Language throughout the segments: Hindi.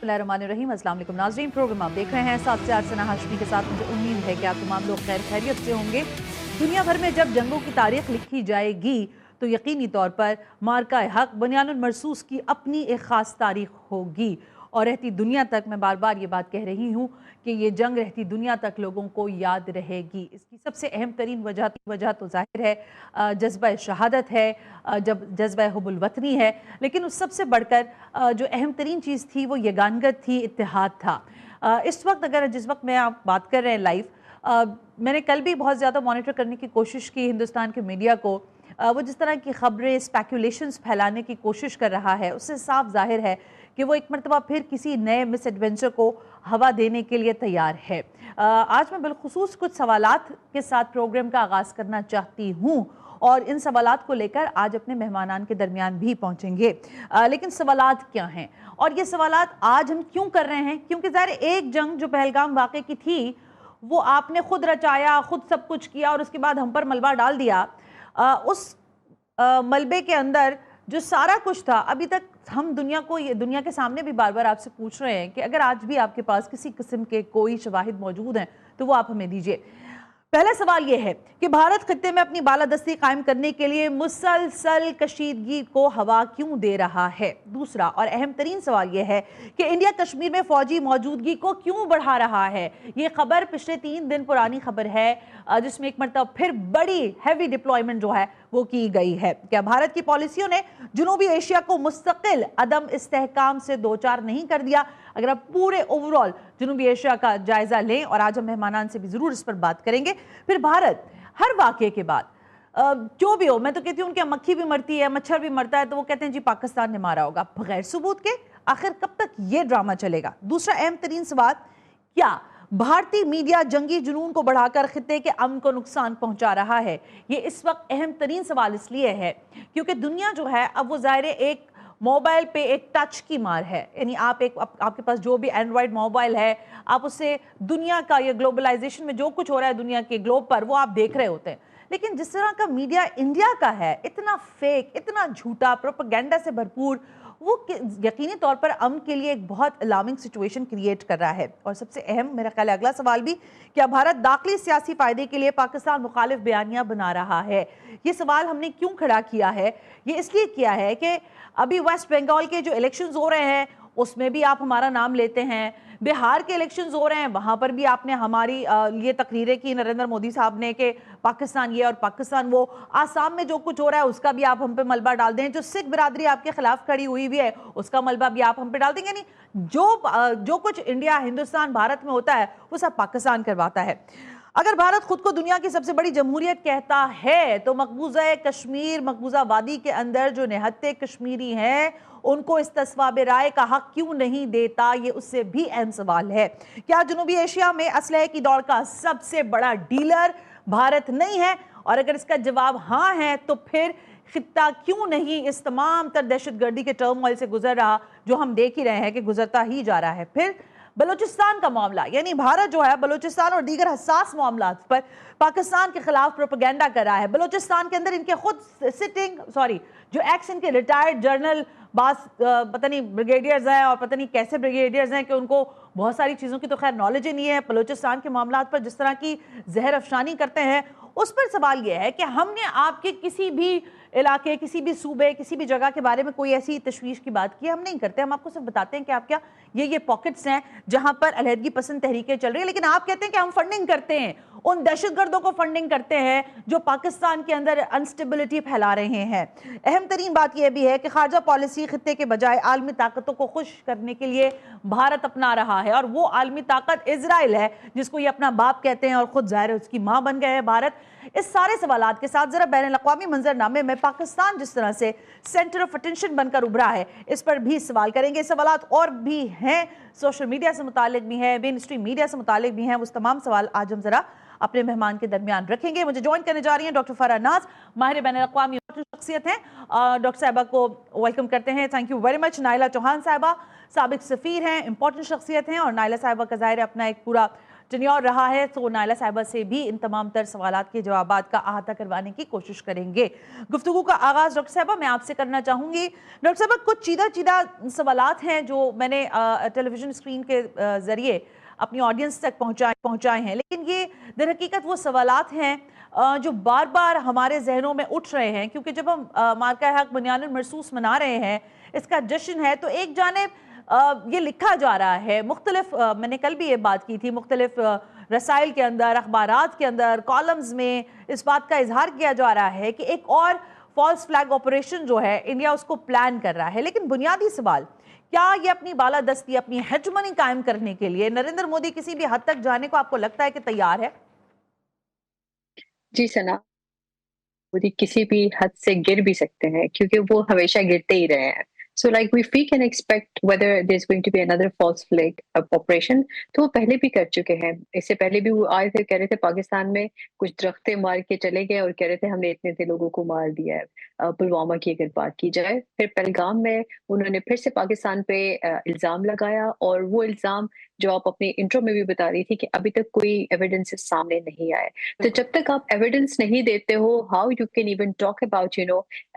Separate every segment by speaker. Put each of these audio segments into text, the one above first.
Speaker 1: बिस्मिल्लाहिर्रहमानिर्रहीम। अस्सलाम वालेकुम नाज़रीन, प्रोग्राम आप देख रहे हैं 7 से 8 सना हाशमी के साथ। मुझे उम्मीद है कि आप तमाम लोग खैर खैरियत से होंगे। दुनिया भर में जब जंगों की तारीख लिखी जाएगी तो यकीनी तौर पर मार्का हक बनियानुल मरसूस की अपनी एक ख़ास तारीख होगी और रहती दुनिया तक, मैं बार बार ये बात कह रही हूँ कि ये जंग रहती दुनिया तक लोगों को याद रहेगी। इसकी सबसे अहम तरीन वजह तो जाहिर है जज्बा शहादत है, जब जज्बा हुब्बुल वतनी है, लेकिन उस सबसे बढ़कर जो अहम तरीन चीज़ थी वो यगानगत थी, इत्तेहाद था। इस वक्त अगर जिस वक्त मैं आप बात कर रहे हैं लाइव, मैंने कल भी बहुत ज़्यादा मॉनिटर करने की कोशिश की हिंदुस्तान के मीडिया को। वो जिस तरह की खबरें, स्पेकुलेशंस फैलाने की कोशिश कर रहा है, उससे साफ जाहिर है कि वो एक मरतबा फिर किसी नए मिस एडवेंचर को हवा देने के लिए तैयार है। आज मैं बिलखुसूस कुछ सवालात के साथ प्रोग्राम का आगाज़ करना चाहती हूँ और इन सवालात को लेकर आज अपने मेहमानान के दरमियान भी पहुँचेंगे। लेकिन सवालात क्या हैं और ये सवालात आज हम क्यों कर रहे हैं? क्योंकि ज़ाहिर एक जंग जो पहलगाम वाक़े की थी वो आपने खुद रचाया, खुद सब कुछ किया और उसके बाद हम पर मलबा डाल दिया। उस मलबे के अंदर जो सारा कुछ था, अभी तक हम दुनिया के सामने भी बार बार आपसे पूछ रहे हैं कि अगर आज भी आपके पास किसी किस्म के कोई शवाहिद मौजूद हैं तो वो आप हमें दीजिए। पहला सवाल यह है कि भारत खित्ते में अपनी बालादस्ती कायम करने के लिए मुसलसल कशीदगी को हवा क्यों दे रहा है? दूसरा और अहम तरीन सवाल यह है कि इंडिया कश्मीर में फौजी मौजूदगी को क्यों बढ़ा रहा है? ये खबर पिछले 3 दिन पुरानी खबर है, जिसमें एक मरतबा फिर बड़ी हैवी डिप्लॉयमेंट जो है वो की गई है। क्या भारत की पॉलिसियों ने जनूबी एशिया को मुस्तकिल अदम इस्तेहकाम से दो चार नहीं कर दिया? अगर आप पूरे ओवरऑल जनूबी एशिया का जायजा लें, और आज हम मेहमानान से भी जरूर इस पर बात करेंगे। फिर भारत हर वाक़े के बाद जो भी हो, मैं तो कहती हूँ उनकी मक्खी भी मरती है, मच्छर भी मरता है, तो वो कहते हैं जी पाकिस्तान ने मारा होगा बगैर सबूत के। आखिर कब तक ये ड्रामा चलेगा? दूसरा अहम तरीन सवाल, क्या भारतीय मीडिया जंगी जुनून को बढ़ाकर खित्ते के अमन को नुकसान पहुंचा रहा है? ये इस वक्त अहम तरीन सवाल इसलिए है क्योंकि दुनिया जो है अब वो ज़ाहिर एक मोबाइल पे एक टच की मार है। यानी आपके पास जो भी एंड्रॉयड मोबाइल है, आप उससे दुनिया का, ये ग्लोबलाइजेशन में जो कुछ हो रहा है दुनिया के ग्लोब पर, वो आप देख रहे होते हैं। लेकिन जिस तरह का मीडिया इंडिया का है, इतना फेक, इतना झूठा, प्रोपेगेंडा से भरपूर, वो यकीनी तौर पर अमन के लिए एक बहुत अलार्मिंग सिचुएशन क्रिएट कर रहा है। और सबसे अहम मेरा ख्याल है अगला सवाल भी, क्या भारत दाखिली सियासी फायदे के लिए पाकिस्तान मुखालिफ बयानियां बना रहा है? ये सवाल हमने क्यों खड़ा किया है? ये इसलिए किया है कि अभी वेस्ट बंगाल के जो इलेक्शंस हो रहे हैं उसमें भी आप हमारा नाम लेते हैं, बिहार के इलेक्शंस हो रहे हैं वहां पर भी आपने हमारी ये तकरीरें की नरेंद्र मोदी साहब ने कि पाकिस्तान ये और पाकिस्तान वो, आसाम में जो कुछ हो रहा है उसका भी आप हम पे मलबा डाल दें, जो सिख बिरादरी आपके खिलाफ खड़ी हुई हुई है उसका मलबा भी आप हम पे डाल देंगे। नहीं, जो कुछ इंडिया, हिंदुस्तान, भारत में होता है वो सब पाकिस्तान करवाता है। अगर भारत खुद को दुनिया की सबसे बड़ी जमहूरियत कहता है तो मकबूजा कश्मीर, मकबूजा वादी के अंदर जो निहत्ते कश्मीरी हैं उनको इस्तिस्वाब राय का हक क्यों नहीं देता? ये उससे भी अहम सवाल है। क्या जनूबी एशिया में असलहे की दौड़ का सबसे बड़ा डीलर भारत नहीं है? और अगर इसका जवाब हाँ है तो फिर खित्ता क्यों नहीं इस तमाम तर दहशतगर्दी के टर्मोइल से गुजर रहा, जो हम देख ही रहे हैं कि गुजरता ही जा रहा है? फिर बलूचिस्तान का मामला, यानी भारत जो है बलूचिस्तान और दीगर हसास मामलात पर पाकिस्तान के खिलाफ प्रोपेगेंडा कर रहा है। बलूचिस्तान के अंदर इनके खुद जो एक्स इनके रिटायर्ड जनरल पता नहीं ब्रिगेडियर्स हैं और पता नहीं कैसे ब्रिगेडियर्स हैं कि उनको बहुत सारी चीज़ों की तो खैर नॉलेज ही नहीं है। बलूचिस्तान के मामलात पर जिस तरह की जहर अफशानी करते हैं, उस पर सवाल यह है कि हमने आपके किसी भी इलाके, किसी भी सूबे, किसी भी जगह के बारे में कोई ऐसी तशवीश की बात की? हम नहीं करते। हम आपको सिर्फ बताते हैं कि आप क्या ये पॉकेट्स हैं जहां पर अलहदगी पसंद तहरीकें चल रही है, लेकिन आप कहते हैं कि हम फंडिंग करते हैं, उन दहशतगर्दों को फंडिंग करते हैं जो पाकिस्तान के अंदर अनस्टेबिलिटी फैला रहे हैं। अहम तरीन बात यह भी है कि खारजा पॉलिसी खित्ते के बजाय आलमी ताकतों को खुश करने के लिए भारत अपना रहा है, और वो आलमी ताकत इजराइल है जिसको ये अपना बाप कहते हैं और खुद जाहिर है उसकी मां बन गए हैं भारत। इस सारे सवालात के साथ जरा बैनुल अक़वामी मंजरनामे में पाकिस्तान जिस तरह से सेंटर ऑफ अटेंशन बनकर उभरा है, इस पर भी सवाल करेंगे। सवालात और भी हैं, सोशल मीडिया से मुतालिक भी हैं, मेन स्ट्रीम मीडिया से मुतालिक भी हैं, उस तमाम सवाल आज हम जरा अपने मेहमान के दरमियान रखेंगे। मुझे ज्वाइन करने जा रही हैं डॉक्टर फरहा नाज, माहिर बैनुल अक़वामी शख्सियत हैं। डॉक्टर साहिबा को वेलकम करते हैं, thank you very much. Naila Chauhan साहिबा साबिक सफ़ीर हैं, इंपॉर्टेंट शख्सियत हैं, और नाइला साहिबा का ज़ाहिर अपना एक पूरा टेन्योर रहा है, तो नायला साहिबा से भी इन तमाम तर सवालात के जवाबात का अहाता करवाने की कोशिश करेंगे। गुफ्तगू का आगाज डॉक्टर साहिबा मैं आपसे करना चाहूंगी। डॉक्टर साहिबा, कुछ चीदा चीदा सवालात हैं जो मैंने टेलीविजन स्क्रीन के जरिए अपनी ऑडियंस तक पहुंचाए हैं, लेकिन ये दर हकीकत वो सवालात हैं जो बार बार हमारे जहनों में उठ रहे हैं, क्योंकि जब हम मार्का हक बुनियानुल मरसूस मना रहे हैं, इसका जश्न है, तो एक जानिब ये लिखा जा रहा है मुख्तलिफ, मैंने कल भी ये बात की थी, मुख्तलिफ रसाइल के अंदर, अखबारात के अंदर, कॉलम्स में इस बात का इजहार किया जा रहा है कि एक और फॉल्स फ्लैग ऑपरेशन जो है इंडिया उसको प्लान कर रहा है। लेकिन बुनियादी सवाल, क्या ये अपनी बालादस्ती, अपनी हेजमनी कायम करने के लिए नरेंद्र मोदी किसी भी हद तक जाने को आपको लगता है कि तैयार है?
Speaker 2: जी सना, मोदी किसी भी हद से गिर भी सकते हैं क्योंकि वो हमेशा गिरते ही रहे हैं। So like we we can expect whether there is going to be another false flag operation, तो वो पहले भी कर चुके हैं। इससे पहले भी वो आए थे, कह रहे थे पाकिस्तान में कुछ दरख्तें मार के चले गए और कह रहे थे हमने इतने लोगों को मार दिया है। पुलवामा की अगर बात की जाए, फिर पहलगाम में उन्होंने फिर से पाकिस्तान पे इल्जाम लगाया, और वो इल्जाम जो आप अपने इंट्रो में भी बता रही थी कि अभी तक कोई एविडेंस सामने नहीं आए। तो जब तक आप एविडेंस नहीं देते हो, how you can even talk about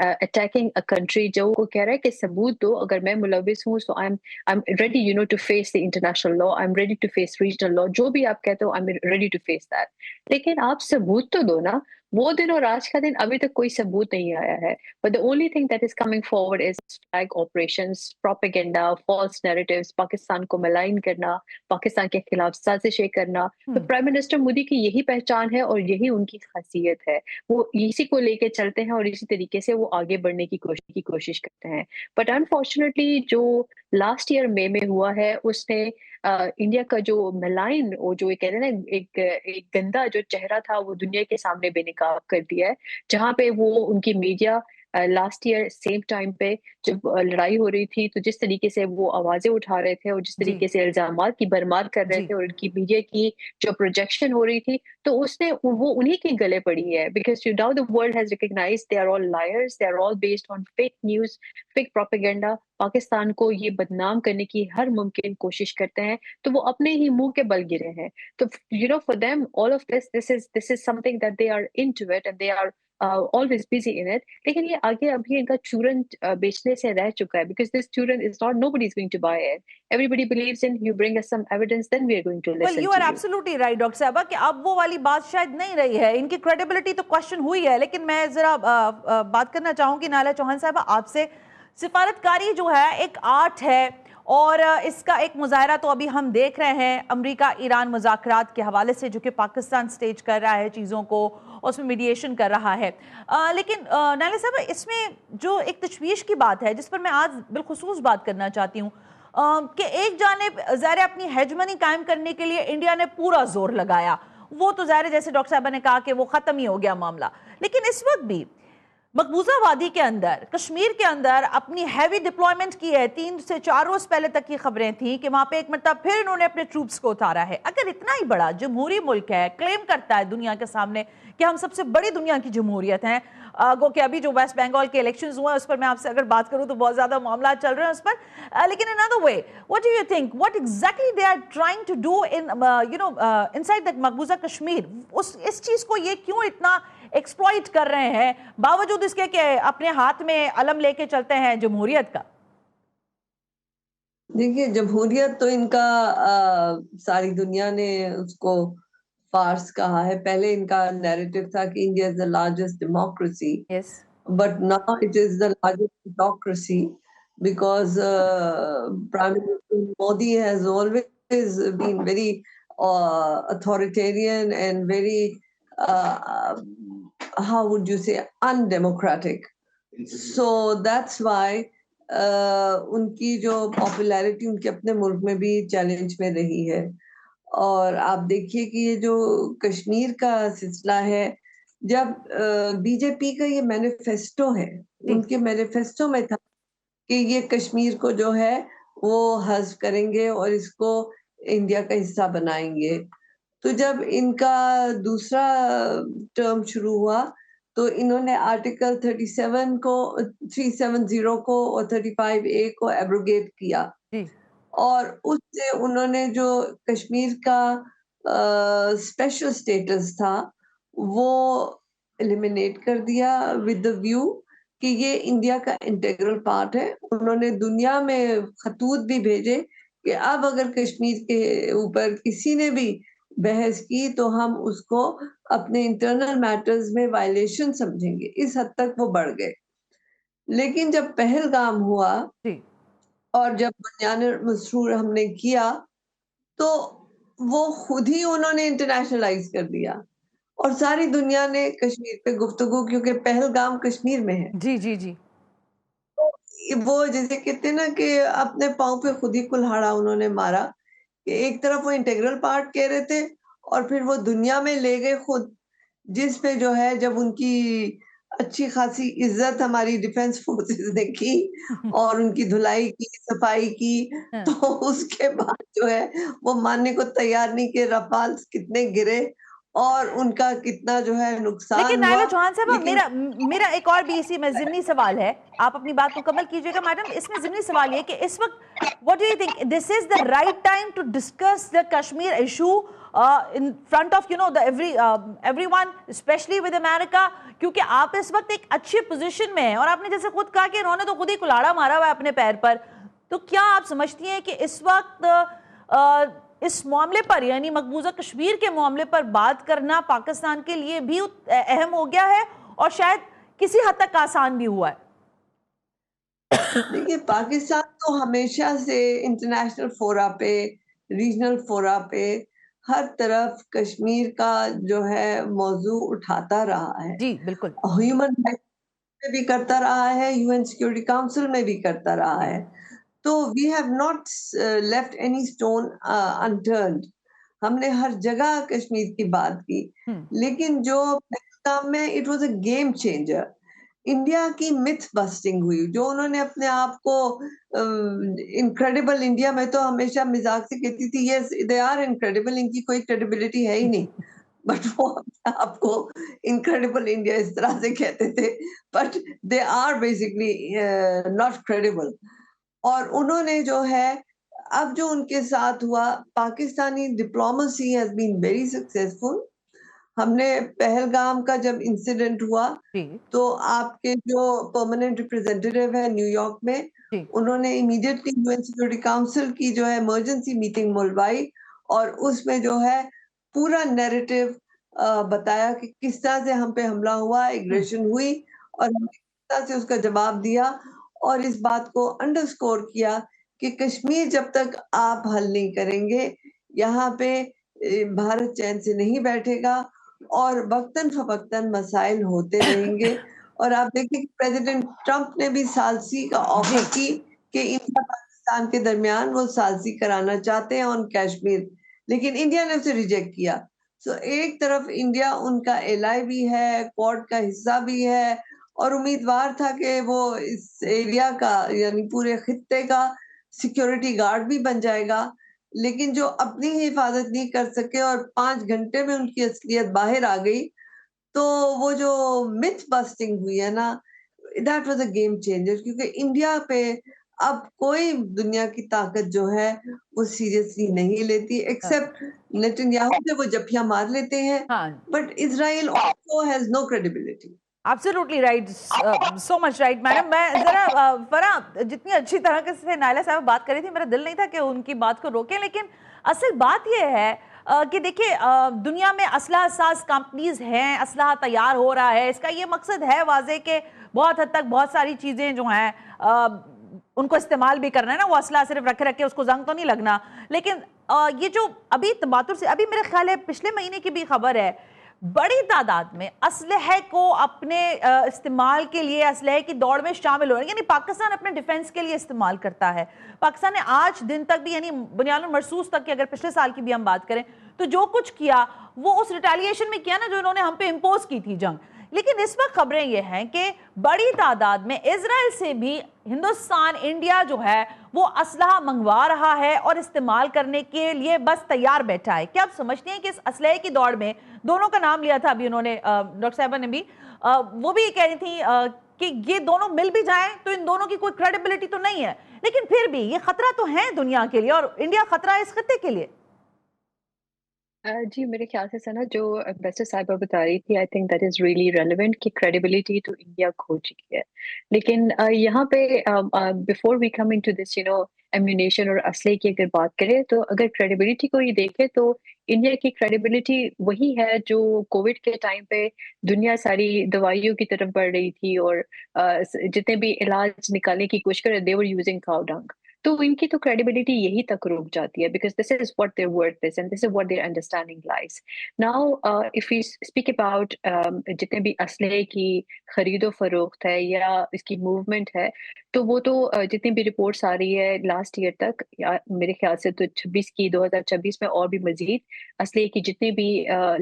Speaker 2: attacking a country जो को कह रहा है कि सबूत दो, अगर मैं मुलविस हूँ so I am ready to face the international law, I am ready to face regional law, जो भी आप कहते हो I am ready to face that. लेकिन आप सबूत तो दो ना। वो दिन और आज का दिन अभी तक कोई सबूत नहीं आया है। But the only thing that is coming forward is flag operations, propaganda, false narratives, Pakistan को मलाइन करना, पाकिस्तान के खिलाफ साजिशें करना। तो प्राइम मिनिस्टर मोदी की यही पहचान है और यही उनकी खासियत है। वो इसी को लेके चलते हैं और इसी तरीके से वो आगे बढ़ने की कोशिश करते हैं। बट अनफॉर्चुनेटली जो लास्ट ईयर मई में हुआ है, उसने इंडिया का जो मलाइन, वो जो कहते हैं ना, एक गंदा जो चेहरा था वो दुनिया के सामने बेनकाब कर दिया है। जहाँ पे वो उनकी media last year same time पे जब लड़ाई हो रही थी, तो जिस तरीके से वो आवाजें उठा रहे थे और जिस
Speaker 1: जी
Speaker 2: तरीके से इल्जामात की भरमार कर रहे
Speaker 1: जी।
Speaker 2: थे और उनकी मीडिया की जो प्रोजेक्शन हो रही थी, तो उसने वो उन्हीं के गले पड़ी है। Because now the world has recognised they are all liars, they are all based on fake news, fake propaganda. Pakistan को ये बदनाम करने की हर मुमकिन कोशिश करते हैं, तो वो अपने ही मुंह के बल गिरे हैं। तो for them all of this is something that they are into it and they are always busy in it. लेकिन ये आगे अभी इनका चूरन बेचने से रह चुका है, because this chूरन is not, nobody is going to buy it. Everybody believes in, you bring us some evidence, then we are going to
Speaker 1: well
Speaker 2: listen
Speaker 1: you are
Speaker 2: to you.
Speaker 1: Absolutely right doctor साहबा कि अब वो वाली बात शायद नहीं रही है। इनकी क्रेडिबिलिटी तो क्वेश्चन हुई है, लेकिन मैं जरा बात करना चाहूंगी नायला चौहान साहबा आपसे। सिफारतकारी जो है एक आर्ट है, और इसका एक मुजाहरा तो अभी हम देख रहे हैं अमेरिका ईरान मुज़ाकरात के हवाले से, जो कि पाकिस्तान स्टेज कर रहा है चीज़ों को, उसमें मीडिएशन कर रहा है। लेकिन नायला साहबा, इसमें जो एक तशवीश की बात है जिस पर मैं आज बिलखुसूस बात करना चाहती हूँ, कि एक जानिब ज़ाहिर अपनी हेजमनी कायम करने के लिए इंडिया ने पूरा जोर लगाया, वो तो ज़ाहिर जैसे डॉक्टर साहबा ने कहा कि वो ख़त्म ही हो गया मामला, लेकिन इस वक्त भी मकबूजा वादी के अंदर, कश्मीर के अंदर अपनी हैवी डिप्लॉयमेंट की है। 3 से 4 रोज पहले तक की खबरें थी कि वहां पे एक मतलब फिर इन्होंने अपने ट्रूप्स को उतारा है। अगर इतना ही बड़ा जमहूरी मुल्क है, क्लेम करता है दुनिया के सामने कि हम सबसे बड़ी दुनिया की जमहूरियत हैं, गो कि अभी जो वेस्ट बंगाल के इलेक्शंस हुए उस पर मैं आपसे अगर बात करूं तो बहुत ज्यादा मामला चल रहे हैं उस पर, लेकिन in other way what do you think, what exactly they are trying to do in inside the मकबूजा कश्मीर? उस इस चीज को ये क्यों इतना एक्सप्लॉइट कर रहे हैं, बावजूद इसके कि अपने हाथ में अलम लेके चलते हैं जमहूरियत का?
Speaker 3: देखिए, जमहूरियत तो इनका सारी दुनिया ने उसको फार्स कहा है। पहले इनका नैरेटिव था कि India is the largest democracy,
Speaker 1: yes.
Speaker 3: but now it is the largest autocracy because Prime Minister Modi has always been very authoritarian and very, how would you say, undemocratic. So that's why उनकी जो पॉपुलैरिटी उनके अपने मुल्क में भी चैलेंज में रही है। और आप देखिए कि ये जो कश्मीर का सिलसिला है, जब बीजेपी का ये मैनिफेस्टो है, उनके मैनिफेस्टो में था कि ये कश्मीर को जो है वो हज़्फ करेंगे और इसको इंडिया का हिस्सा बनाएंगे। तो जब इनका दूसरा टर्म शुरू हुआ तो इन्होंने आर्टिकल 370 को और 35A को एब्रोगेट किया, और उससे उन्होंने जो कश्मीर का स्पेशल स्टेटस था वो एलिमिनेट कर दिया विद द व्यू कि ये इंडिया का इंटीग्रल पार्ट है। उन्होंने दुनिया में खतूत भी भेजे कि अब अगर कश्मीर के ऊपर किसी ने भी बहस की तो हम उसको अपने इंटरनल मैटर्स में वायलेशन समझेंगे। इस हद तक वो बढ़ गए। लेकिन जब पहलगाम हुआ
Speaker 1: जी
Speaker 3: और जब बुनियान मसरूर हमने किया तो वो खुद ही उन्होंने इंटरनेशनलाइज कर दिया और सारी दुनिया ने कश्मीर पे गुफ्तगू, क्योंकि पहलगाम कश्मीर में है।
Speaker 1: जी जी जी।
Speaker 3: तो वो जैसे कहते हैं ना कि अपने पाँव पे खुद ही कुल्हाड़ा उन्होंने मारा कि एक तरफ वो इंटीग्रल पार्ट कह रहे थे और फिर वो दुनिया में ले गए खुद, जिस पे जो है जब उनकी अच्छी खासी इज्जत हमारी डिफेंस फोर्सेस ने की और उनकी धुलाई की, सफाई की,
Speaker 1: हाँ।
Speaker 3: तो उसके बाद जो है वो मानने को तैयार नहीं कि रफाल कितने गिरे और उनका कितना जो है
Speaker 1: लेकिन
Speaker 3: नुकसान
Speaker 1: नायला
Speaker 3: हुआ।
Speaker 1: चौहान साहब,
Speaker 3: लेकिन
Speaker 1: मेरा मेरा एक और भी इसी में जिमनी सवाल है, आप अपनी बात मुकम्मल कीजिएगा मैडम। इसमें जिमनी सवाल ये कि इस वक्त what do you think this is the right time to discuss the Kashmir issue in front of the everyone specially with America, क्योंकि आप इस वक्त एक अच्छी पोजीशन में हैं और आपने जैसे खुद कहा कि इन्होंने तो खुद ही कुल्हाड़ा मारा हुआ है अपने पैर पर। तो क्या आप समझती हैं कि इस वक्त इस मामले पर, यानी मकबूजा कश्मीर के मामले पर बात करना पाकिस्तान के लिए भी अहम हो गया है और शायद किसी हद तक आसान भी हुआ है?
Speaker 3: देखिए, पाकिस्तान तो हमेशा से इंटरनेशनल फोरा पे, रीजनल फोरा पे हर तरफ कश्मीर का जो है मौजू उठाता रहा है।
Speaker 1: जी बिल्कुल।
Speaker 3: ह्यूमन राइट्स में भी करता रहा है, यूएन सिक्योरिटी काउंसिल में भी करता रहा
Speaker 1: जी।
Speaker 3: है। तो we have not left any stone unturned. हमने हर जगह कश्मीर की बात की।
Speaker 1: हम्म।
Speaker 3: लेकिन जो पहलगाम में it was a game changer. India की मिथ बस्टिंग हुई, जो उन्होंने अपने आप को इनक्रेडिबल इंडिया, में तो हमेशा मजाक से कहती थी यस दे आर इनक्रेडिबल, इनकी कोई क्रेडिबिलिटी है ही नहीं, बट वो अपने आप को इनक्रेडिबल इंडिया इस तरह से कहते थे, but they are basically not credible. और उन्होंने जो है अब जो उनके साथ हुआ, Pakistani diplomacy has been very successful. हमने पहलगाम का जब इंसिडेंट हुआ
Speaker 1: जी
Speaker 3: तो आपके जो परमानेंट रिप्रेजेंटेटिव है न्यूयॉर्क में,
Speaker 1: जी।
Speaker 3: उन्होंने इमीडिएटली यूएन सिक्योरिटी काउंसिल की जो है इमरजेंसी मीटिंग बुलवाई और उसमें जो है पूरा नैरेटिव बताया कि किस तरह से हम पे हमला हुआ,
Speaker 1: हम्म।
Speaker 3: एग्रेशन हुई और हमने किस तरह से उसका जवाब दिया और इस बात को अंडरस्कोर किया कि कश्मीर जब तक आप हल नहीं करेंगे, यहाँ पे भारत चैन से नहीं बैठेगा और वक्तन फवक्तन मसाइल होते रहेंगे। और आप देखिए कि प्रेसिडेंट ट्रंप ने भी सालसी का ऑफर
Speaker 1: जी
Speaker 3: की कि इंडिया पाकिस्तान के दरमियान वो सालसी कराना चाहते हैं ऑन कश्मीर, लेकिन इंडिया ने उसे रिजेक्ट किया। सो एक तरफ इंडिया उनका एलाई भी है, क्वाड का हिस्सा भी है और उम्मीदवार था कि वो इस एरिया का यानी पूरे खित्ते का सिक्योरिटी गार्ड भी बन जाएगा। लेकिन जो अपनी ही हिफाजत नहीं कर सके और 5 घंटे में उनकी असलियत बाहर आ गई, तो वो जो मिथ बस्टिंग हुई है ना, that was a game changer, क्योंकि इंडिया पे अब कोई दुनिया की ताकत जो है वो सीरियसली नहीं लेती, एक्सेप्ट नेतन्याहू से वो जफियां मार लेते हैं,
Speaker 1: हाँ,
Speaker 3: but Israel also has no credibility.
Speaker 1: Absolutely right, so much right madam. मैं जरा फराह, जितनी अच्छी तरह से नायला साहब बात करी थी, मेरा दिल नहीं था कि उनकी बात को रोकें, लेकिन असल बात यह है कि देखिए दुनिया में असलहा साज कंपनीज हैं, असलहा तैयार हो रहा है, इसका ये मकसद है वाजे कि बहुत हद तक बहुत सारी चीज़ें जो हैं उनको इस्तेमाल भी करना है ना, वो असला सिर्फ रखे रखे उसको जंग तो नहीं लगना। लेकिन ये जो अभी तबातुर से, अभी मेरे ख्याल है पिछले महीने की भी खबर है, बड़ी तादाद में असलहे को अपने इस्तेमाल के लिए असलहे की दौड़ में शामिल हो रहे हैं, यानी पाकिस्तान अपने डिफेंस के लिए इस्तेमाल करता है। पाकिस्तान ने आज दिन तक भी, यानी बुनियाद मरसूस तक की अगर पिछले साल की भी हम बात करें, तो जो कुछ किया वो उस रिटेलिएशन में किया ना जो इन्होंने हम पे इम्पोज की थी जंग। लेकिन इस वक्त खबरें ये हैं कि बड़ी तादाद में इजराइल से भी हिंदुस्तान, इंडिया जो है वो असलहा मंगवा रहा है और इस्तेमाल करने के लिए बस तैयार बैठा है। क्या आप समझते हैं कि इस असलहे की दौड़ में, दोनों का नाम लिया था अभी उन्होंने, डॉक्टर साहबा ने भी, वो भी कह रही थी कि ये दोनों मिल भी जाएं तो इन दोनों की कोई क्रेडिबिलिटी तो नहीं है, लेकिन फिर भी ये खतरा तो है दुनिया के लिए और इंडिया खतरा है इस खत्ते के लिए।
Speaker 2: जी, मेरे ख्याल से सना जो एम्बेसडर साहिबा बता रही थी, I think that is really relevant कि क्रेडिबिलिटी तो इंडिया खो चुकी है। लेकिन यहाँ पे before we come into this ammunition और असले की अगर बात करें, तो अगर क्रेडिबिलिटी को ही देखें तो इंडिया की क्रेडिबिलिटी वही है जो कोविड के टाइम पे दुनिया सारी दवाइयों की तरफ बढ़ रही थी, और जितने भी इलाज निकालने की कोशिश कर रहे, दे वर यूजिंग काउ डंग। तो इनकी तो क्रेडिबिलिटी यही तक रुक जाती है, because this is what their worth is and this is what their understanding lies. Now if we speak about जितने भी असले की खरीदो फरोख्त है या इसकी मूवमेंट है, तो वो तो जितनी भी रिपोर्ट्स आ रही है लास्ट ईयर तक, या मेरे ख्याल से तो 2026 में और भी मजीद असले की जितनी भी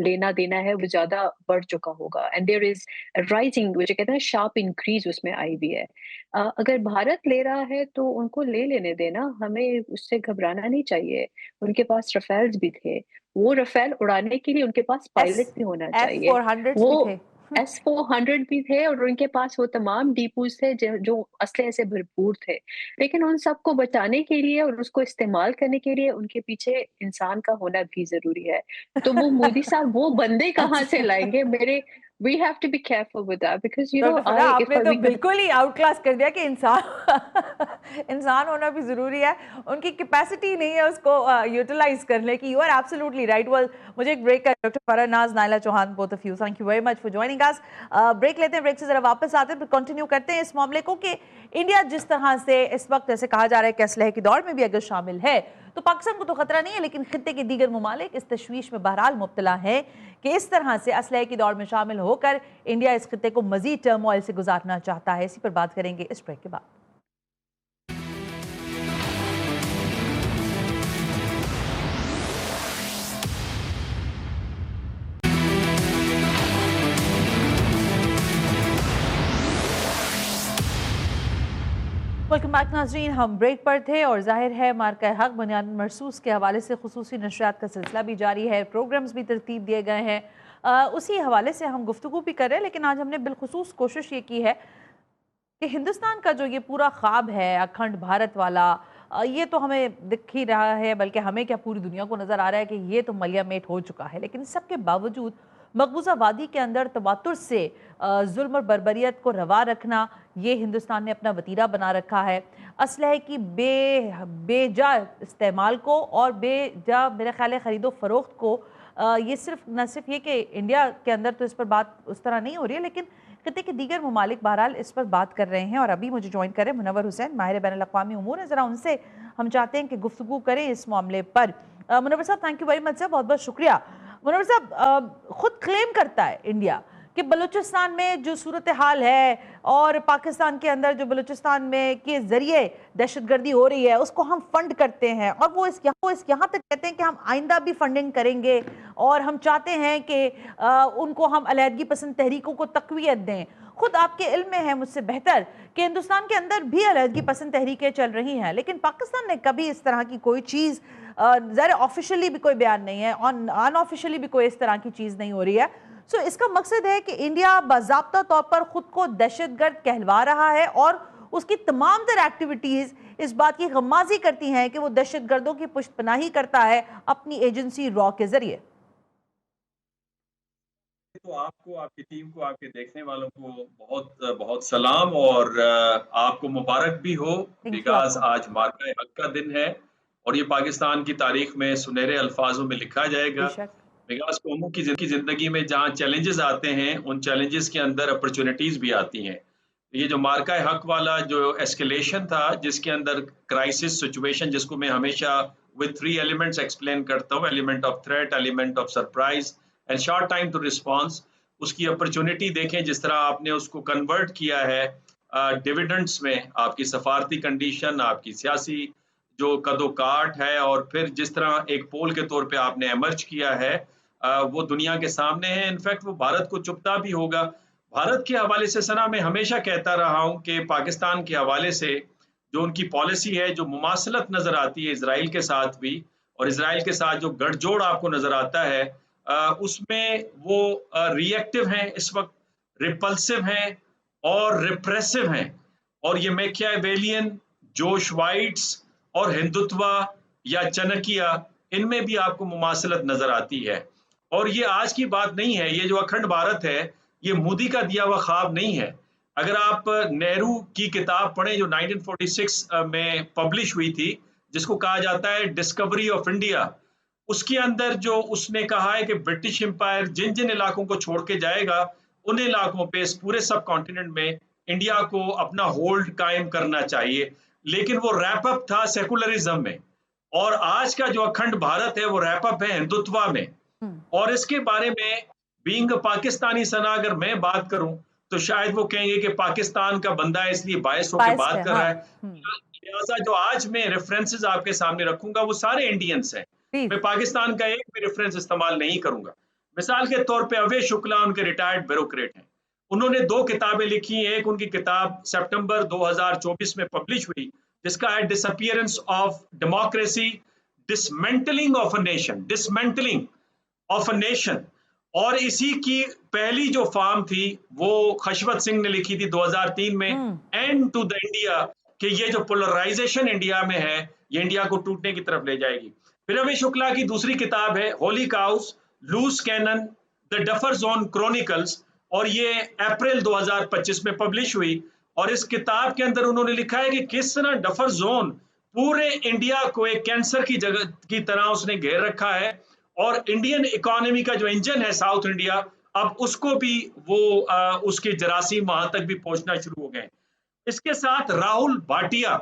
Speaker 2: लेना देना है वो ज्यादा बढ़ चुका होगा, एंड देयर इज राइजिंग, जो कहते हैं शार्प इंक्रीज उसमें आई भी है। अगर भारत ले रहा है तो उनको ले लेने देना, हमें उससे घबराना नहीं चाहिए। उनके पास रफेल्स भी थे, वो रफेल उड़ाने के लिए उनके पास
Speaker 1: एस
Speaker 2: पायलट भी होना चाहिए।
Speaker 1: F-400
Speaker 2: वो
Speaker 1: भी थे।
Speaker 2: S-400 भी थे, और उनके पास वो तमाम डीपूज थे जो असले से भरपूर थे। लेकिन उन सबको बचाने के लिए और उसको इस्तेमाल करने के लिए उनके पीछे इंसान का होना भी जरूरी है। तो वो मोदी साहब वो बंदे कहाँ से
Speaker 1: अच्छा,
Speaker 2: लाएंगे? मेरे we have to be careful with that, because
Speaker 1: doctor फना
Speaker 2: आई इफ
Speaker 1: आपने तो
Speaker 2: वी
Speaker 1: बिल्कुल ही आउट क्लास कर दिया कि इंसान इंसान होना भी जरूरी है, उनकी कैपेसिटी नहीं है उसको यूटिलाइज करने की। You are absolutely right. Well, मुझे एक ब्रेक का, doctor Farnaz, Naila Chauhan, both of you, thank you very much for joining us. Break लेते हैं, ब्रेक से जरा वापस आते हैं, कंटिन्यू करते हैं इस मामले को कि इंडिया जिस तरह से इस वक्त ऐसे कहा जा रहा है कि असलहे की दौड़ में भी अगर शामिल है तो पाकिस्तान को तो खतरा नहीं है, लेकिन खित्ते के दीगर ममालिक इस तशवीश में बहरहाल मुब्तला है कि इस तरह से असलहे की दौड़ में शामिल होकर इंडिया इस खित्ते को मजीद टर्मोइल से गुजारना चाहता है। इसी पर बात करेंगे इस ब्रेक के बाद। वेलकम बैक नाजरीन, हम ब्रेक पर थे और जाहिर है मार्का हक बुनियाद मरसूस के हवाले से खुसूसी नशरियात का सिलसिला भी जारी है, प्रोग्राम्स भी तरतीब दिए गए हैं। उसी हवाले से हम गुफ्तगू भी कर रहे हैं, लेकिन आज हमने बिलखुसूस कोशिश ये की है कि हिंदुस्तान का जो ये पूरा ख्वाब है अखंड भारत वाला, ये तो हमें दिख ही रहा है, बल्कि हमें क्या पूरी दुनिया को नज़र आ रहा है कि ये तो मलिया मेट हो चुका है। लेकिन सबके बावजूद मकबूजा वादी के अंदर तवातुर से जुल्म और बर्बरियत को रवा रखना, ये हिंदुस्तान ने अपना वतीरा बना रखा है। असलहे की बेजा इस्तेमाल को और बेजा मेरे ख्याल है ख़रीदो फ़रोख्त को, ये सिर्फ न सिर्फ ये कि इंडिया के अंदर तो इस पर बात उस तरह नहीं हो रही है, लेकिन खित्ते के दीगर ममालिक बहरहाल इस पर बात कर रहे हैं। और अभी मुझे ज्वाइन करें मुनव्वर हुसैन, माहिर बैन अल-अक़वामी उमूर है, ज़रा उनसे हम चाहते हैं कि गुफ्तगू करें इस मामले पर। मुनव्वर साहब, thank you very much sir, बहुत बहुत शुक्रिया। मुनव्वर साहब, खुद क्लेम करता है इंडिया कि बलूचिस्तान में जो सूरत हाल है और पाकिस्तान के अंदर जो बलूचिस्तान में के जरिए दहशतगर्दी हो रही है उसको हम फंड करते हैं, और वो इस यहाँ तक कहते हैं कि हम आइंदा भी फंडिंग करेंगे और हम चाहते हैं कि उनको हम अलहदगी पसंद तहरीकों को तकवीत दें। खुद आपके इल्म में है मुझसे बेहतर कि हिंदुस्तान के अंदर भी अलहदगी पसंद तहरीकें चल रही हैं, लेकिन पाकिस्तान ने कभी इस तरह की कोई चीज़, ज़रा ऑफिशियली भी कोई बयान नहीं है, अनऑफिशियली भी कोई इस तरह की चीज़ नहीं हो रही है। सो इसका मकसद है कि इंडिया बाज़ाब्ता तौर पर खुद को दहशतगर्द कहलवा रहा है और उसकी तमाम तर एक्टिविटीज़ इस बात की गम्माजी करती हैं कि वो दहशतगर्दों की पुष्टपनाही करता है अपनी एजेंसी रॉ के जरिए।
Speaker 4: तो आपको, आपकी टीम को, आपके देखने वालों को बहुत बहुत सलाम, और आपको मुबारक भी हो, बिकॉज आज मार्का हक का दिन है और ये पाकिस्तान की तारीख में सुनहरे अल्फाजों में लिखा जाएगा। बिकॉज कौमों की जिंदगी में जहाँ चैलेंजेस आते हैं उन चैलेंजेस के अंदर अपॉर्चुनिटीज भी आती हैं। ये जो मार्का हक वाला जो एस्केलेशन था, जिसके अंदर क्राइसिस सिचुएशन, जिसको मैं हमेशा विद 3 एलिमेंट्स एक्सप्लेन करता हूँ, element of threat, element of surprise and short time to response, उसकी अपॉर्चुनिटी देखें जिस तरह आपने उसको कन्वर्ट किया है डिविडेंड्स में, आपकी सफारती कंडीशन, आपकी सियासी जो कदो काट है, और फिर जिस तरह एक पोल के तौर पे आपने एमर्ज किया है, वो दुनिया के सामने है। इनफैक्ट वो भारत को चुभता भी होगा। भारत के हवाले से सना मैं हमेशा कहता रहा हूं कि पाकिस्तान के हवाले से जो उनकी पॉलिसी है, जो मुमासलत नजर आती है इसराइल के साथ भी, और इसराइल के साथ जो गठजोड़ आपको नजर आता है, उसमें वो रिएक्टिव हैं इस वक्त, रिपल्सिव हैं और रिप्रेसिव हैं। और ये मैकियावेलियन जोश वाइट्स और हिंदुत्वा या चनकिया इनमें भी आपको मुमासलत नजर आती है। और ये आज की बात नहीं है, ये जो अखंड भारत है ये मोदी का दिया हुआ ख्वाब नहीं है। अगर आप नेहरू की किताब पढ़ें जो 1946 में पब्लिश हुई थी, जिसको कहा जाता है डिस्कवरी ऑफ इंडिया, उसके अंदर जो उसने कहा है कि ब्रिटिश एम्पायर जिन जिन इलाकों को छोड़ के जाएगा उन इलाकों पे इस पूरे सब कॉन्टिनेंट में इंडिया को अपना होल्ड कायम करना चाहिए। लेकिन वो रैप अप था सेकुलरिज्म में, और आज का जो अखंड भारत है वो रैप अप है हिंदुत्व में। और इसके बारे में बीइंग पाकिस्तानी सना अगर मैं बात करूं तो शायद वो कहेंगे कि पाकिस्तान का बंदा है इसलिए बायस होकर बात कर रहा है। लिहाजा जो आज मैं रेफरेंसेस आपके सामने रखूंगा वो सारे इंडियंस हैं, मैं पाकिस्तान का एक भी रेफरेंस इस्तेमाल नहीं करूंगा। मिसाल के तौर पे अवय शुक्ला उनके रिटायर्ड ब्यूरोक्रेट हैं, उन्होंने 2 किताबें लिखी। एक उनकी किताब सितंबर 2024 में पब्लिश हुई जिसका है disappearance of democracy, dismantling of a nation, dismantling of a nation. और इसी की पहली जो फॉर्म थी वो खशवत सिंह ने लिखी थी 2003 में, एंड टू द इंडिया, कि ये जो पोलराइजेशन इंडिया में है ये इंडिया को टूटने की तरफ ले जाएगी। फिर अवय शुक्ला की दूसरी किताब है holy cows, loose cannon, the duffer zone chronicles, और ये अप्रैल 2025 में पब्लिश हुई। और इस किताब के अंदर उन्होंने लिखा है कि किस तरह डफर जोन पूरे इंडिया को एक कैंसर की जगह की तरह उसने घेर रखा है, और इंडियन इकोनॉमी का जो इंजन है साउथ इंडिया, अब उसको भी वो उसके जरासीम वहां तक भी पहुंचना शुरू हो गए। इसके साथ राहुल भाटिया,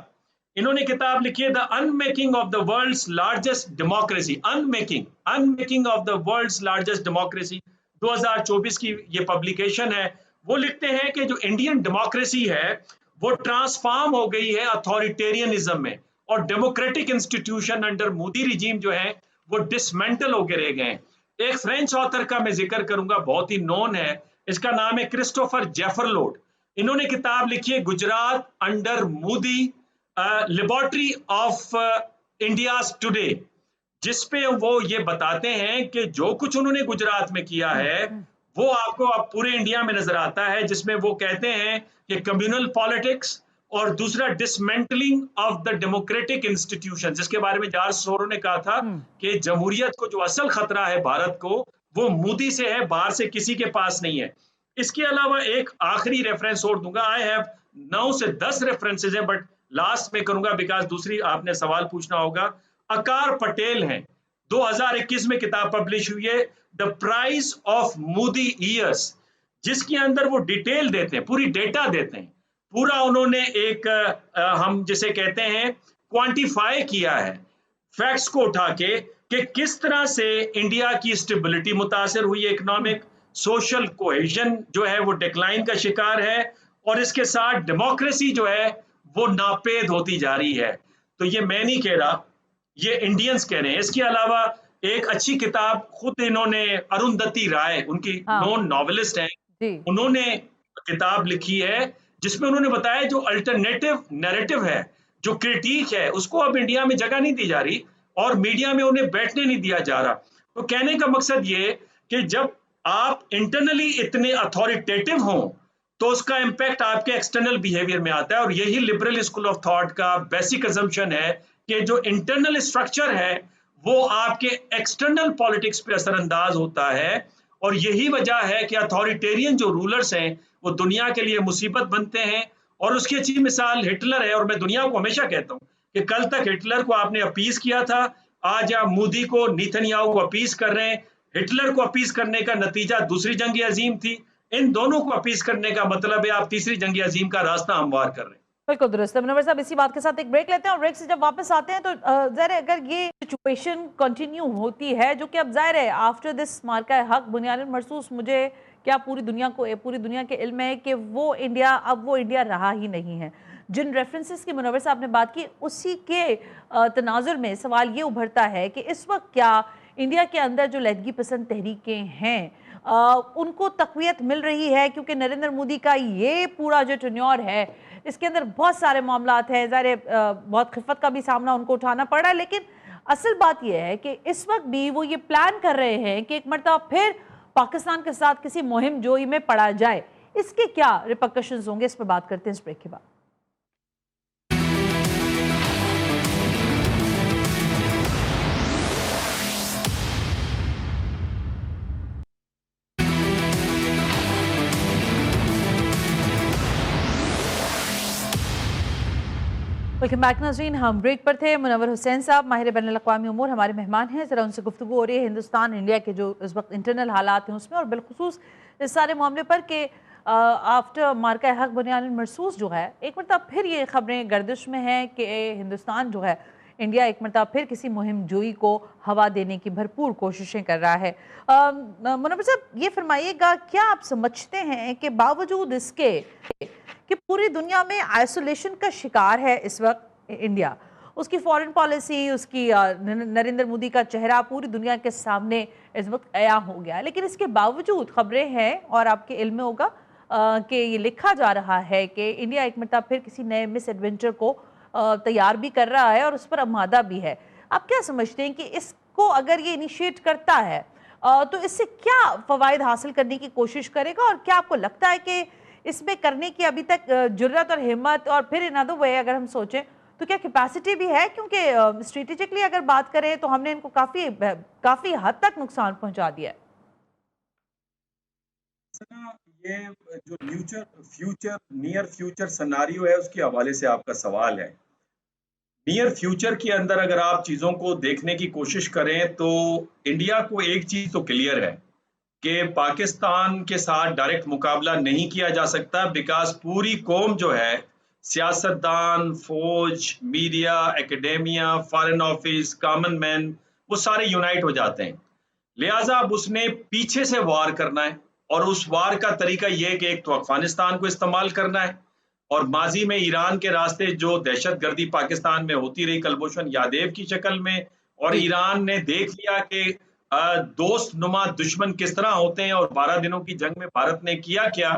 Speaker 4: इन्होंने किताब लिखी है the unmaking of the world's largest democracy, unmaking of the world's largest democracy, 2024 की ये पब्लिकेशन है। वो लिखते हैं कि जो इंडियन डेमोक्रेसी है वो ट्रांसफॉर्म हो गई है अथॉरिटेरियनिज्म में, और democratic institution under Modi regime जो है वो डिसमेंटल होकर रह गए। एक फ्रेंच ऑथर का मैं जिक्र करूंगा, बहुत ही नोन है, इसका नाम है क्रिस्टोफर जेफरलोड। इन्होंने किताब लिखी है Gujarat under Modi, laboratory of India today, जिसपे वो ये बताते हैं कि जो कुछ उन्होंने गुजरात में किया है वो आपको अब पूरे इंडिया में नजर आता है, जिसमें वो कहते हैं कि कम्युनल पॉलिटिक्स और दूसरा dismantling of the democratic institution, जिसके बारे में जॉर्ज सोरोस ने कहा था कि जमहूरियत को जो असल खतरा है भारत को वो मोदी से है, बाहर से किसी के पास नहीं है। इसके अलावा एक आखिरी रेफरेंस और दूंगा, आई हैव 9 से 10 रेफरेंसेस हैं बट लास्ट में करूंगा बिकॉज दूसरी आपने सवाल पूछना होगा। अकार पटेल हैं, 2021 में किताब पब्लिश हुई है the price of Modi years, जिसके अंदर वो डिटेल देते हैं, पूरी डेटा देते हैं, पूरा उन्होंने एक हम जिसे कहते हैं क्वांटिफाई किया है फैक्ट्स को उठा के कि किस तरह से इंडिया की स्टेबिलिटी मुतासर हुई, इकोनॉमिक सोशल कोहेजन जो है वो डिक्लाइन का शिकार है, और इसके साथ डेमोक्रेसी जो है वो नापेद होती जा रही है। तो ये मैं नहीं कह रहा, ये इंडियंस कह रहे हैं। इसके अलावा एक अच्छी किताब खुद इन्होंने, अरुंधति राय उनकी नॉन नॉवेलिस्ट हैं, उन्होंने किताब लिखी है जिसमें उन्होंने बताया जो अल्टरनेटिव नैरेटिव है, जो क्रिटिक है, उसको अब इंडिया में जगह नहीं दी जा रही और मीडिया में उन्हें बैठने नहीं दिया जा रहा। तो कहने का मकसद ये कि जब आप इंटरनली इतने अथॉरिटेटिव हों तो उसका इम्पैक्ट आपके एक्सटर्नल बिहेवियर में आता है, और यही लिबरल स्कूल ऑफ थॉट का बेसिक अजम्पशन है कि जो इंटरनल स्ट्रक्चर है वो आपके एक्सटर्नल पॉलिटिक्स पे असरअंदाज होता है, और यही वजह है कि अथॉरिटेरियन जो रूलर्स हैं वो दुनिया के लिए मुसीबत बनते हैं। और उसकी अच्छी मिसाल हिटलर है, और मैं दुनिया को हमेशा कहता हूँ कि कल तक हिटलर को आपने अपीस किया था, आज आप मोदी को, नेतन्याहू को अपीस कर रहे हैं। हिटलर को अपीस करने का नतीजा दूसरी जंग अजीम थी, इन दोनों को अपीस करने का मतलब है आप तीसरी जंग अजीम का रास्ता हमवार कर रहे हैं।
Speaker 1: बिल्कुल दुरुस्त। मुनव्वर साहब, इसी बात के साथ एक ब्रेक लेते हैं, और ब्रेक से जब वापस आते हैं तो ज़ाहिर है अगर ये सिचुएशन कंटिन्यू होती है, जो कि अब जाहिर है आफ्टर दिस मार्का हक बुनियादन महसूस मुझे क्या पूरी दुनिया के इल्म है कि वो इंडिया अब वो इंडिया रहा ही नहीं है। जिन रेफरेंसेस की मुनव्वर साहब ने बात की उसी के तनाजुर में सवाल ये उभरता है कि इस वक्त क्या इंडिया के अंदर जो लहदगी पसंद तहरीकें हैं उनको तक़वियत मिल रही है, क्योंकि नरेंद्र मोदी का ये पूरा जो टेन्योर है इसके अंदर बहुत सारे मामलात हैं, ज़ाहिर बहुत खिफ़त का भी सामना उनको उठाना पड़ रहा है, लेकिन असल बात यह है कि इस वक्त भी वो ये प्लान कर रहे हैं कि एक मरतबा फिर पाकिस्तान के साथ किसी मुहिम जोई में पड़ा जाए। इसके क्या रिपरकशंस होंगे, इस पर बात करते हैं इस ब्रेक के बाद। वेलकम बैक नाज़रीन। हम ब्रेक पर थे। मुनव्वर हुसैन साहब माहिर बैनुल अक़वामी उमूर हमारे मेहमान हैं। ज़रा उनसे गुफ्तगू हो रही है हिंदुस्तान इंडिया के जो इस वक्त इंटरनल हालात हैं उसमें, और बिलखुसूस इस सारे मामले पर कि आफ्टर मार्का हक बुनियान मरसूस जो है एक मरतबा फिर ये खबरें गर्दिश में हैं कि हिंदुस्तान जो है इंडिया एक मरतबा फिर किसी मुहिम जोई को हवा देने की भरपूर कोशिशें कर रहा है। मुनव्वर साहब ये फरमाइएगा, क्या आप समझते हैं कि बावजूद इसके कि पूरी दुनिया में आइसोलेशन का शिकार है इस वक्त इंडिया, उसकी फॉरेन पॉलिसी, उसकी नरेंद्र मोदी का चेहरा पूरी दुनिया के सामने इस वक्त अया हो गया, लेकिन इसके बावजूद खबरें हैं और आपके इल्म में होगा कि ये लिखा जा रहा है कि इंडिया एक मरतबा फिर किसी नए मिस एडवेंचर को तैयार भी कर रहा है और उस पर आमादा भी है। आप क्या समझते हैं कि इसको अगर ये इनिशिएट करता है तो इससे क्या फ़वाइद हासिल करने की कोशिश करेगा, और क्या आपको लगता है कि इसमें करने की अभी तक जुर्रत और हिम्मत, और फिर इन अदर वे अगर हम सोचें तो क्या कैपेसिटी भी है? क्योंकि स्ट्रेटेजिकली अगर बात करें तो हमने इनको काफी हद तक नुकसान पहुंचा दिया है।
Speaker 4: ये जो नियर फ्यूचर सिनेरियो है उसके हवाले से आपका सवाल है। नियर फ्यूचर के अंदर अगर आप चीजों को देखने की कोशिश करें तो इंडिया को एक चीज तो क्लियर है कि पाकिस्तान के साथ डायरेक्ट मुकाबला नहीं किया जा सकता, बिकॉज पूरी कौम जो है, सियासतदान, फौज, media, academia, foreign office, common man, वो सारे यूनाइट हो जाते हैं। लिहाजा अब उसने पीछे से वार करना है, और उस वार का तरीका यह है कि एक तो अफगानिस्तान को इस्तेमाल करना है, और माजी में ईरान के रास्ते जो दहशतगर्दी पाकिस्तान में होती रही कलभूषण यादव की शक्ल में, और ईरान ने देख लिया कि दोस्त नुमा दुश्मन किस तरह होते हैं, और 12 दिनों की जंग में भारत ने किया क्या,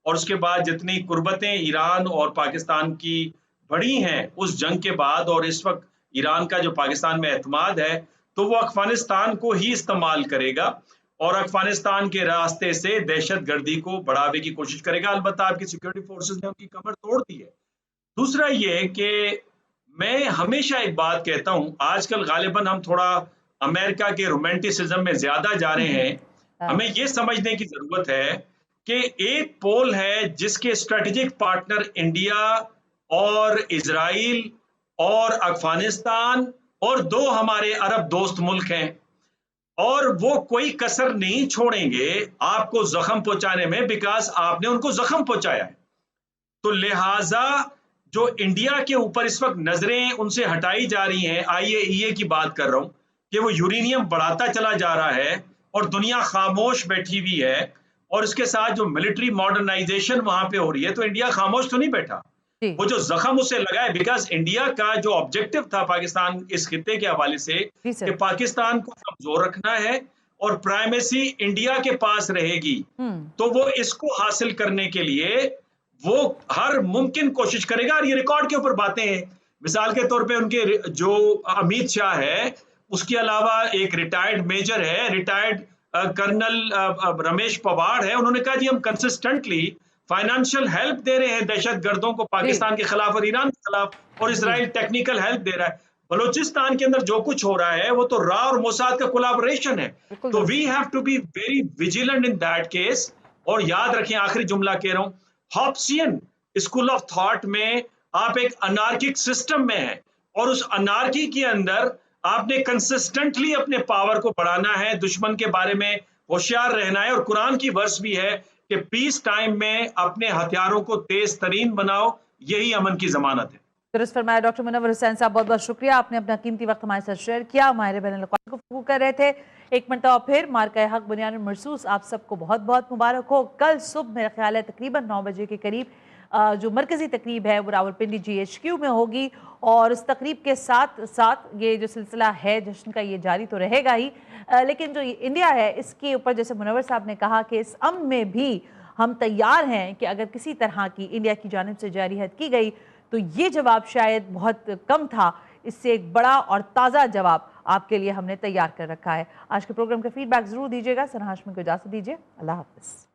Speaker 4: और उसके बाद जितनी कुर्बतें ईरान और पाकिस्तान की बढ़ी हैं उस जंग के बाद, और इस वक्त ईरान का जो पाकिस्तान में एतमाद है तो वो अफगानिस्तान को ही इस्तेमाल करेगा और अफगानिस्तान के रास्ते से दहशतगर्दी को बढ़ावे की कोशिश करेगा। अलबत्ता आपकी सिक्योरिटी फोर्सेस ने उनकी कमर तोड़ दी है। दूसरा ये कि मैं हमेशा एक बात कहता हूं, आजकल गालिबन हम थोड़ा अमेरिका के रोमांटिसिज्म में ज्यादा जा रहे हैं। हमें ये समझने की जरूरत है कि एक पोल है जिसके स्ट्रेटेजिक पार्टनर इंडिया और इजराइल और अफगानिस्तान और 2 हमारे अरब दोस्त मुल्क हैं, और वो कोई कसर नहीं छोड़ेंगे आपको जख्म पहुंचाने में, बिकॉज आपने उनको जख्म पहुंचाया है। तो लिहाजा जो इंडिया के ऊपर इस वक्त नजरें उनसे हटाई जा रही हैं, आईएईए की बात कर रहा हूं कि वो यूरेनियम बढ़ाता चला जा रहा है और दुनिया खामोश बैठी हुई है, और इसके साथ जो मिलिट्री मॉडर्नाइजेशन वहां पे हो रही है, तो इंडिया खामोश तो नहीं बैठा। वो जो जख्म उसे लगा है, बिकॉज इंडिया का जो ऑब्जेक्टिव था पाकिस्तान इस खित्ते के हवाले से कि पाकिस्तान को कमजोर रखना है और प्राइमेसी इंडिया के पास रहेगी, तो वो इसको हासिल करने के लिए वो हर मुमकिन कोशिश करेगा। और ये रिकॉर्ड के ऊपर बातें हैं, मिसाल के तौर पे उनके जो अमित शाह है, उसके अलावा एक रिटायर्ड मेजर है, रिटायर्ड कर्नल रमेश पवार है, उन्होंने कहा जी हम कंसिस्टेंटली फाइनेंशियल हेल्प दे रहे हैं दहशतगर्दों को पाकिस्तान के खिलाफ और ईरान के खिलाफ, और इसराइल टेक्निकल हेल्प दे रहा है। बलूचिस्तान के अंदर जो कुछ हो रहा है वो तो रा और मोसाद का कोलैबोरेशन है, तो we have to be very vigilant in that case. और याद रखें, आखिरी जुमला कह रहा हूं, हॉब्सियन स्कूल ऑफ थॉट में आप एक अनार्किक सिस्टम में हैं, और उस अनार्की के अंदर आपने कंसिस्टेंटली अपने पावर को बढ़ाना है, दुश्मन के बारे में होशियार रहना है, और कुरान की वर्स भी है कि पीस टाइम में अपने हथियारों को तेज तरीन बनाओ, यही अमन की जमानत है।
Speaker 1: दुरुस्त फरमाया डॉक्टर मुनव्वर हुसैन साहब, बहुत बहुत शुक्रिया, आपने अपना कीमती वक्त हमारे साथ शेयर किया। माहिर बैनुल अक़वामी गुफ्तगू कर रहे थे। एक मरतबा फिर मार्का हक बुनियान मरसूस आप सबको बहुत बहुत मुबारक हो। कल सुबह मेरा ख्याल है तकरीबन 9 बजे के करीब जो मरकजी तकरीब है वो रावलपिंडी GHQ में होगी, और उस तकरीब के साथ साथ ये जो सिलसिला है जश्न का ये जारी तो रहेगा ही, लेकिन जो इंडिया है इसके ऊपर जैसे मुनव्वर साहब ने कहा कि इस अमन में भी हम तैयार हैं कि अगर किसी तरह की इंडिया की जानिब से जारियत की गई तो ये जवाब शायद बहुत कम था, इससे एक बड़ा और ताज़ा जवाब आपके लिए हमने तैयार कर रखा है। आज के प्रोग्राम का फीडबैक जरूर दीजिएगा। सना हाशमी को इजाज़त दीजिए। अल्लाह हाफ़िज़।